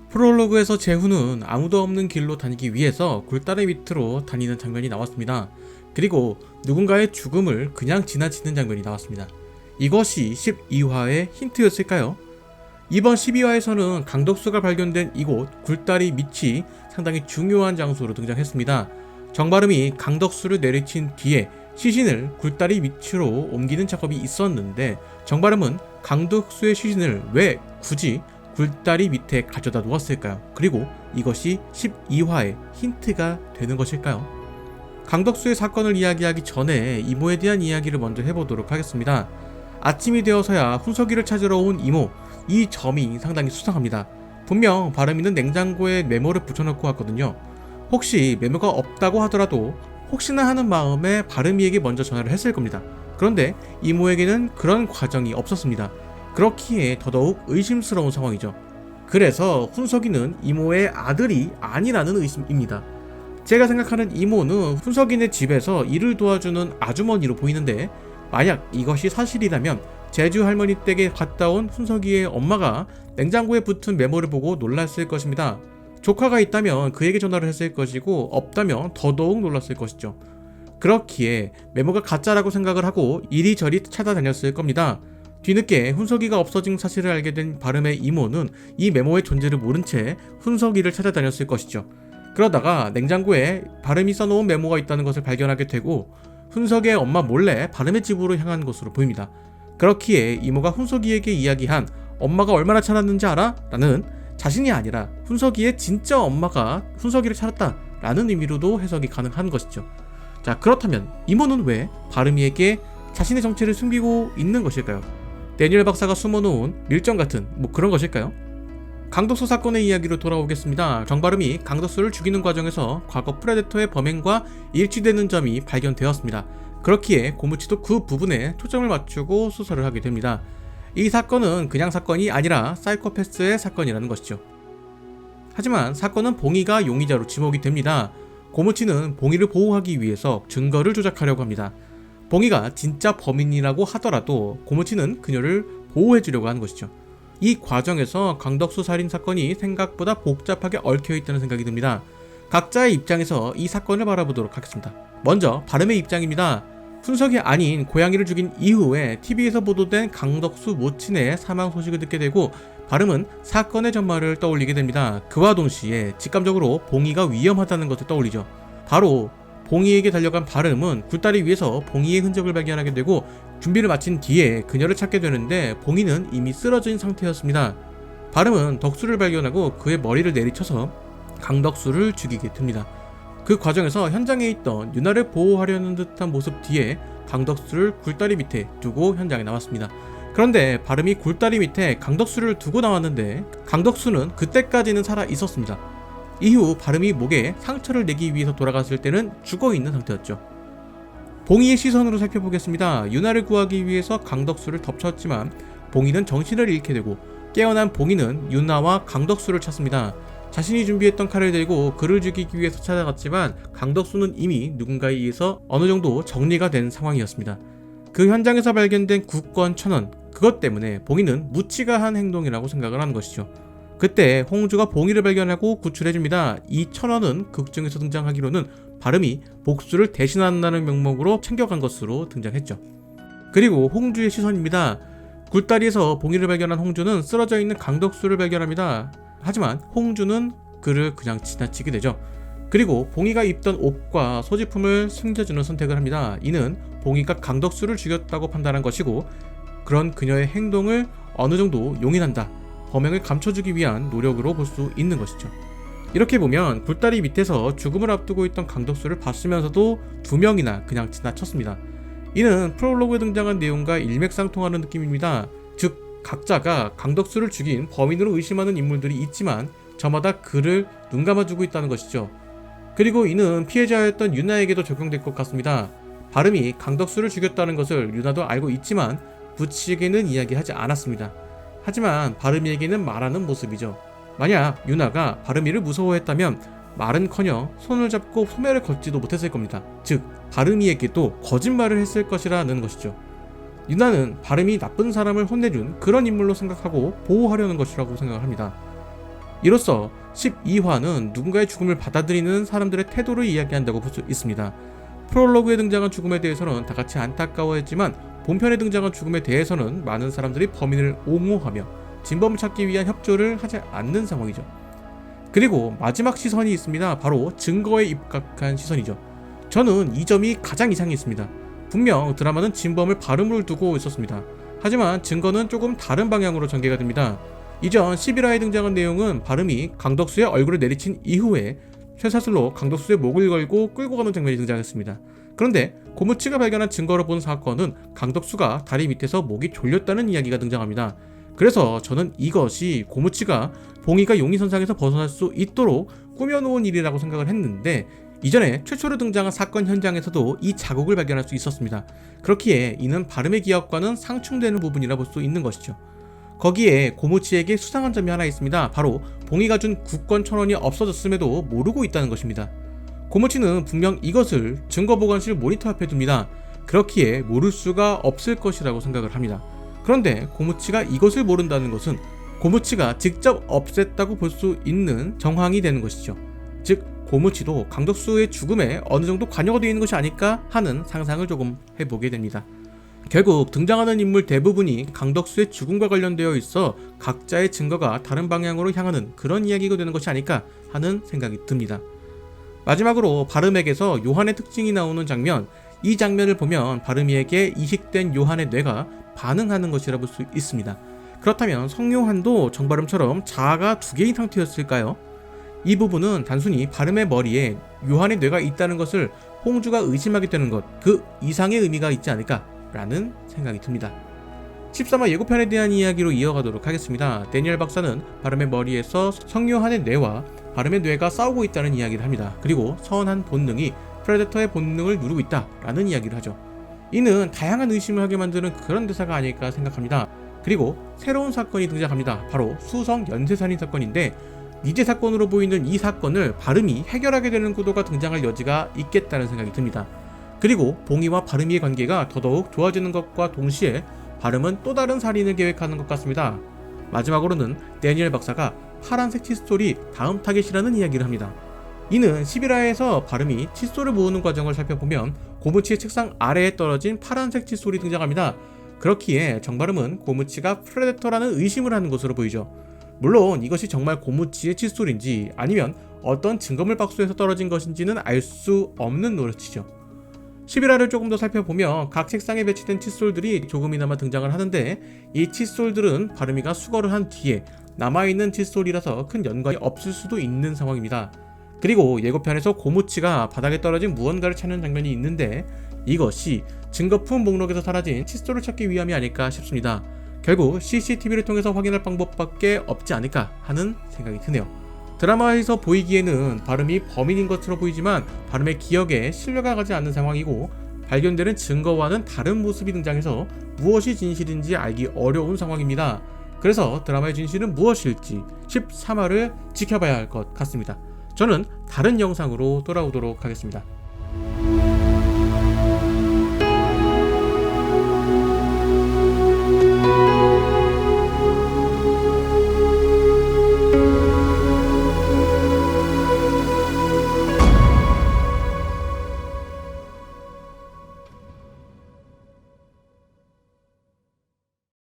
프롤로그에서 제후는 아무도 없는 길로 다니기 위해서 굴다리 밑으로 다니는 장면이 나왔습니다. 그리고 누군가의 죽음을 그냥 지나치는 장면이 나왔습니다. 이것이 12화의 힌트였을까요? 이번 12화에서는 강덕수가 발견된 이곳 굴다리 밑이 상당히 중요한 장소로 등장했습니다. 정발음이 강덕수를 내리친 뒤에 시신을 굴다리 밑으로 옮기는 작업이 있었는데 정발음은 강덕수의 시신을 왜 굳이 굴다리 밑에 가져다 놓았을까요? 그리고 이것이 12화의 힌트가 되는 것일까요? 강덕수의 사건을 이야기하기 전에 이모에 대한 이야기를 먼저 해보도록 하겠습니다. 아침이 되어서야 훈석이를 찾으러 온 이모, 이 점이 상당히 수상합니다. 분명 바람이는 냉장고에 메모를 붙여놓고 왔거든요. 혹시 메모가 없다고 하더라도 혹시나 하는 마음에 바람이에게 먼저 전화를 했을 겁니다. 그런데 이모에게는 그런 과정이 없었습니다. 그렇기에 더더욱 의심스러운 상황이죠. 그래서 훈석이는 이모의 아들이 아니라는 의심입니다. 제가 생각하는 이모는 훈석이네 집에서 일을 도와주는 아주머니로 보이는데 만약 이것이 사실이라면 제주 할머니 댁에 갔다 온 훈석이의 엄마가 냉장고에 붙은 메모를 보고 놀랐을 것입니다. 조카가 있다면 그에게 전화를 했을 것이고 없다면 더더욱 놀랐을 것이죠. 그렇기에 메모가 가짜라고 생각을 하고 이리저리 찾아다녔을 겁니다. 뒤늦게 훈석이가 없어진 사실을 알게 된 바름의 이모는 이 메모의 존재를 모른 채 훈석이를 찾아다녔을 것이죠. 그러다가 냉장고에 바름이 써놓은 메모가 있다는 것을 발견하게 되고 훈석이의 엄마 몰래 바름의 집으로 향한 것으로 보입니다. 그렇기에 이모가 훈석이에게 이야기한 엄마가 얼마나 찾았는지 알아? 라는 자신이 아니라 훈석이의 진짜 엄마가 훈석이를 찾았다 라는 의미로도 해석이 가능한 것이죠. 자, 그렇다면 이모는 왜 바름이에게 자신의 정체를 숨기고 있는 것일까요? 데니엘 박사가 숨어놓은 밀정 같은 그런 것일까요? 강덕수 사건의 이야기로 돌아오겠습니다. 정바름이 강덕수를 죽이는 과정에서 과거 프레데터의 범행과 일치되는 점이 발견되었습니다. 그렇기에 고무치도 그 부분에 초점을 맞추고 수사를 하게 됩니다. 이 사건은 그냥 사건이 아니라 사이코패스의 사건이라는 것이죠. 하지만 사건은 봉이가 용의자로 지목이 됩니다. 고무치는 봉이를 보호하기 위해서 증거를 조작하려고 합니다. 봉이가 진짜 범인이라고 하더라도 고무치는 그녀를 보호해주려고 하는 것이죠. 이 과정에서 강덕수 살인 사건이 생각보다 복잡하게 얽혀있다는 생각이 듭니다. 각자의 입장에서 이 사건을 바라보도록 하겠습니다. 먼저 바름의 입장입니다. 훈석이 아닌 고양이를 죽인 이후에 TV에서 보도된 강덕수 모친의 사망 소식을 듣게 되고 바름은 사건의 전말을 떠올리게 됩니다. 그와 동시에 직감적으로 봉이가 위험하다는 것을 떠올리죠. 바로 봉이에게 달려간 바름은 굴다리 위에서 봉이의 흔적을 발견하게 되고 준비를 마친 뒤에 그녀를 찾게 되는데 봉이는 이미 쓰러진 상태였습니다. 바름은 덕수를 발견하고 그의 머리를 내리쳐서 강덕수를 죽이게 됩니다. 그 과정에서 현장에 있던 유나를 보호하려는 듯한 모습 뒤에 강덕수를 굴다리 밑에 두고 현장에 나왔습니다. 그런데 바름이 굴다리 밑에 강덕수를 두고 나왔는데 강덕수는 그때까지는 살아 있었습니다. 이후 바름이 목에 상처를 내기 위해서 돌아갔을 때는 죽어있는 상태였죠. 봉이의 시선으로 살펴보겠습니다. 유나를 구하기 위해서 강덕수를 덮쳤지만 봉이는 정신을 잃게 되고 깨어난 봉이는 유나와 강덕수를 찾습니다. 자신이 준비했던 칼을 들고 그를 죽이기 위해서 찾아갔지만 강덕수는 이미 누군가에 의해서 어느 정도 정리가 된 상황이었습니다. 그 현장에서 발견된 국권 1000원, 그것 때문에 봉이는 무치가 한 행동이라고 생각을 하는 것이죠. 그때 홍주가 봉이를 발견하고 구출해줍니다. 이 1000원은 극중에서 등장하기로는 바름이 복수를 대신한다는 명목으로 챙겨간 것으로 등장했죠. 그리고 홍주의 시선입니다. 굴다리에서 봉이를 발견한 홍주는 쓰러져 있는 강덕수를 발견합니다. 하지만 홍주는 그를 그냥 지나치게 되죠. 그리고 봉이가 입던 옷과 소지품을 숨겨주는 선택을 합니다. 이는 봉이가 강덕수를 죽였다고 판단한 것이고 그런 그녀의 행동을 어느 정도 용인한다, 범행을 감춰주기 위한 노력으로 볼 수 있는 것이죠. 이렇게 보면 굴다리 밑에서 죽음을 앞두고 있던 강덕수를 봤으면서도 두 명이나 그냥 지나쳤습니다. 이는 프롤로그에 등장한 내용과 일맥상통하는 느낌입니다. 즉 각자가 강덕수를 죽인 범인으로 의심하는 인물들이 있지만 저마다 그를 눈감아주고 있다는 것이죠. 그리고 이는 피해자였던 유나에게도 적용될 것 같습니다. 바름이 강덕수를 죽였다는 것을 유나도 알고 있지만 부치에게는 이야기하지 않았습니다. 하지만 바름이에게는 말하는 모습이죠. 만약 유나가 바름이를 무서워했다면 말은커녕 손을 잡고 소매를 걷지도 못했을 겁니다. 즉 바름이에게도 거짓말을 했을 것이라는 것이죠. 유나는 바름이 나쁜 사람을 혼내준 그런 인물로 생각하고 보호하려는 것이라고 생각합니다. 이로써 12화는 누군가의 죽음을 받아들이는 사람들의 태도를 이야기한다고 볼 수 있습니다. 프롤로그에 등장한 죽음에 대해서는 다같이 안타까워했지만 본편에 등장한 죽음에 대해서는 많은 사람들이 범인을 옹호하며 진범을 찾기 위한 협조를 하지 않는 상황이죠. 그리고 마지막 시선이 있습니다. 바로 증거에 입각한 시선이죠. 저는 이 점이 가장 이상했습니다. 분명 드라마는 진범을 발음을 두고 있었습니다. 하지만 증거는 조금 다른 방향으로 전개가 됩니다. 이전 11화에 등장한 내용은 발음이 강덕수의 얼굴을 내리친 이후에 쇠사슬로 강덕수의 목을 걸고 끌고 가는 장면이 등장했습니다. 그런데 고무치가 발견한 증거로 본 사건은 강덕수가 다리 밑에서 목이 졸렸다는 이야기가 등장합니다. 그래서 저는 이것이 고무치가 봉이가 용의선상에서 벗어날 수 있도록 꾸며놓은 일이라고 생각을 했는데, 이전에 최초로 등장한 사건 현장에서도 이 자국을 발견할 수 있었습니다. 그렇기에 이는 발음의 기억과는 상충되는 부분이라 볼 수 있는 것이죠. 거기에 고무치에게 수상한 점이 하나 있습니다. 바로 봉이가 준 국권 1000원이 없어졌음에도 모르고 있다는 것입니다. 고무치는 분명 이것을 증거보관실 모니터 앞에 둡니다. 그렇기에 모를 수가 없을 것이라고 생각을 합니다. 그런데 고무치가 이것을 모른다는 것은 고무치가 직접 없앴다고 볼 수 있는 정황이 되는 것이죠. 즉 고무치도 강덕수의 죽음에 어느 정도 관여가 되어 있는 것이 아닐까 하는 상상을 조금 해보게 됩니다. 결국 등장하는 인물 대부분이 강덕수의 죽음과 관련되어 있어 각자의 증거가 다른 방향으로 향하는 그런 이야기가 되는 것이 아닐까 하는 생각이 듭니다. 마지막으로 바름에게서 요한의 특징이 나오는 장면, 이 장면을 보면 바름이에게 이식된 요한의 뇌가 반응하는 것이라 볼 수 있습니다. 그렇다면 성요한도 정바름처럼 자아가 두 개인 상태였을까요? 이 부분은 단순히 바름의 머리에 요한의 뇌가 있다는 것을 홍주가 의심하게 되는 것, 그 이상의 의미가 있지 않을까 라는 생각이 듭니다. 13화 예고편에 대한 이야기로 이어가도록 하겠습니다. 데니엘 박사는 바름의 머리에서 성요한의 뇌와 바름의 뇌가 싸우고 있다는 이야기를 합니다. 그리고 선한 본능이 프레데터의 본능을 누르고 있다 라는 이야기를 하죠. 이는 다양한 의심을 하게 만드는 그런 대사가 아닐까 생각합니다. 그리고 새로운 사건이 등장합니다. 바로 수성 연쇄살인 사건인데, 미제 사건으로 보이는 이 사건을 바름이 해결하게 되는 구도가 등장할 여지가 있겠다는 생각이 듭니다. 그리고 봉이와 바름이의 관계가 더더욱 좋아지는 것과 동시에 바름은 또 다른 살인을 계획하는 것 같습니다. 마지막으로는 데니엘 박사가 파란색 칫솔이 다음 타겟이라는 이야기를 합니다. 이는 11화에서 바름이 칫솔을 모으는 과정을 살펴보면 고무치의 책상 아래에 떨어진 파란색 칫솔이 등장합니다. 그렇기에 정바름은 고무치가 프레데터라는 의심을 하는 것으로 보이죠. 물론 이것이 정말 고무치의 칫솔인지 아니면 어떤 증거물 박스에서 떨어진 것인지는 알 수 없는 노릇이죠. 11화를 조금 더 살펴보면 각 책상에 배치된 칫솔들이 조금이나마 등장을 하는데, 이 칫솔들은 바름이가 수거를 한 뒤에 남아있는 칫솔이라서 큰 연관이 없을 수도 있는 상황입니다. 그리고 예고편에서 고무치가 바닥에 떨어진 무언가를 찾는 장면이 있는데, 이것이 증거품 목록에서 사라진 칫솔을 찾기 위함이 아닐까 싶습니다. 결국 CCTV를 통해서 확인할 방법밖에 없지 않을까 하는 생각이 드네요. 드라마에서 보이기에는 바름이 범인인 것으로 보이지만 바름의 기억에 신뢰가 가지 않는 상황이고, 발견되는 증거와는 다른 모습이 등장해서 무엇이 진실인지 알기 어려운 상황입니다. 그래서 드라마의 진실은 무엇일지 13화를 지켜봐야 할 것 같습니다. 저는 다른 영상으로 돌아오도록 하겠습니다.